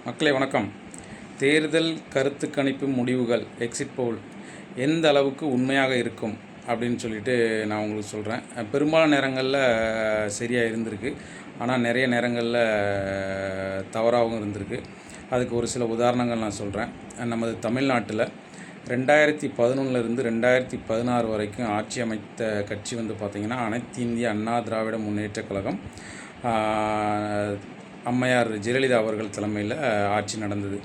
மக்களே வணக்கம். தேர்தல் கருத்து கணிப்பு முடிவுகள் எக்ஸிட் போல் எந்த அளவுக்கு உண்மையாக இருக்கும் அப்படின்னு சொல்லிட்டு நான் உங்களுக்கு சொல்கிறேன். பெரும்பாலான நேரங்களில் சரியாக இருந்திருக்கு, ஆனால் நிறைய நேரங்களில் தவறாகவும் இருந்திருக்கு. அதுக்கு ஒரு சில உதாரணங்கள் நான் சொல்கிறேன். நமது தமிழ்நாட்டில் 2011 2016 வரைக்கும் ஆட்சி அமைத்த கட்சி பார்த்திங்கன்னா அனைத்து இந்திய அண்ணா திராவிட முன்னேற்ற கழகம். அம்மையார் ஜெயலலிதா அவர்கள் தலைமையில் ஆட்சி நடந்தது.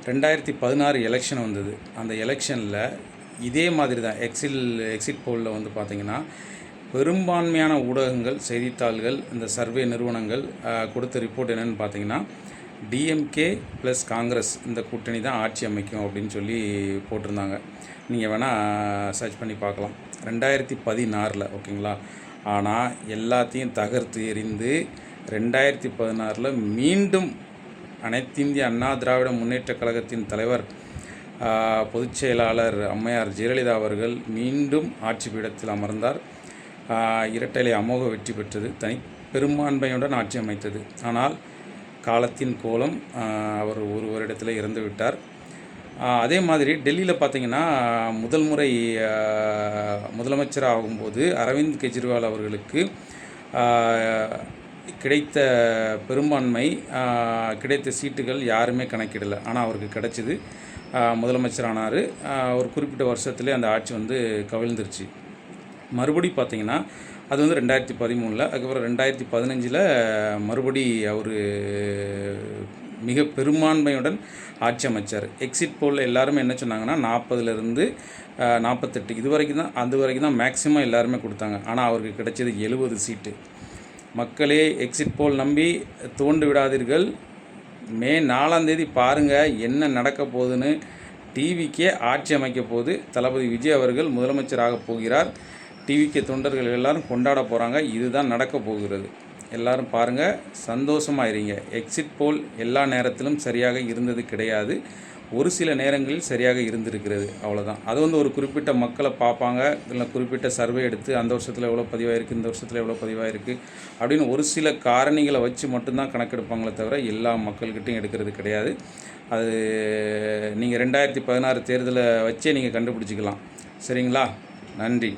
2016 எலெக்ஷன் வந்தது. அந்த எலெக்ஷனில் இதே மாதிரி தான் எக்ஸிட் போலில் பார்த்திங்கன்னா பெரும்பான்மையான ஊடகங்கள், செய்தித்தாள்கள், இந்த சர்வே நிறுவனங்கள் கொடுத்த ரிப்போர்ட் என்னென்னு பார்த்திங்கன்னா டிஎம்கே ப்ளஸ் காங்கிரஸ் இந்த கூட்டணி தான் ஆட்சி அமைக்கும் அப்படின்னு சொல்லி போட்டிருந்தாங்க. நீங்கள் வேணால் சர்ச் பண்ணி பார்க்கலாம். 2016 ஓகேங்களா. ஆனால் எல்லாத்தையும் தகர்த்து எறிந்து 2016 மீண்டும் அனைத்து இந்திய அண்ணா திராவிட முன்னேற்ற கழகத்தின் தலைவர், பொதுச் செயலாளர் அம்மையார் ஜெயலலிதா அவர்கள் மீண்டும் ஆட்சி பீடத்தில் அமர்ந்தார். இரட்டை அமோக வெற்றி பெற்றது, தனி பெரும்பான்மையுடன் ஆட்சி அமைத்தது. ஆனால் காலத்தின் கோலம், அவர் ஒரு வருடத்தில் இறந்து விட்டார். அதே மாதிரி டெல்லியில் பார்த்திங்கன்னா முதல் முறை முதலமைச்சர் ஆகும்போது அரவிந்த் கெஜ்ரிவால் அவர்களுக்கு கிடைத்த பெரும்பான்மை, கிடைத்த சீட்டுகள் யாருமே கணக்கிடலை. ஆனால் அவருக்கு கிடைச்சிது, முதலமைச்சரானார். ஒரு குறிப்பிட்ட வருஷத்துலேயே அந்த ஆட்சி கவிழ்ந்துருச்சு. மறுபடி பார்த்திங்கன்னா அது 2013, அதுக்கப்புறம் 2015 மறுபடி அவர் மிக பெரும்பான்மையுடன் ஆட்சி அமைச்சார். எக்ஸிட் போலில் எல்லாருமே என்ன சொன்னாங்கன்னா 40 48 இது வரைக்கும் தான், அது வரைக்கும் தான் மேக்ஸிமம் எல்லாருமே கொடுத்தாங்க. ஆனால் அவருக்கு கிடைச்சது 70 சீட்டு. மக்களே, எக்ஸிட் போல் நம்பி தோண்டு விடாதீர்கள். மே 4 பாருங்கள் என்ன நடக்க போகுதுன்னு. டிவிக்கே ஆட்சி அமைக்க போது தளபதி விஜய் அவர்கள் முதலமைச்சராக போகிறார். டிவிக்கே தொண்டர்கள் எல்லோரும் கொண்டாட போகிறாங்க. இதுதான் நடக்க போகிறது. எல்லோரும் பாருங்கள், சந்தோஷமாக இருங்க. எக்ஸிட் போல் எல்லா நேரத்திலும் சரியாக இருந்தது கிடையாது, ஒரு சில நேரங்களில் சரியாக இருந்திருக்கிறது, அவ்வளோதான். அது ஒரு குறிப்பிட்ட மக்களை பார்ப்பாங்க, இல்லை குறிப்பிட்ட சர்வே எடுத்து அந்த வருஷத்தில் எவ்வளோ பதிவாயிருக்கு, இந்த வருஷத்தில் எவ்வளோ பதிவாயிருக்கு அப்படின்னு ஒரு சில காரணிகளை வச்சு மட்டும்தான் கணக்கெடுப்பாங்களே தவிர எல்லா மக்கள்கிட்டையும் எடுக்கிறது கிடையாது. அது நீங்கள் 2016 தேர்தலை வச்சே நீங்கள் கண்டுபிடிச்சிக்கலாம். சரிங்களா? நன்றி.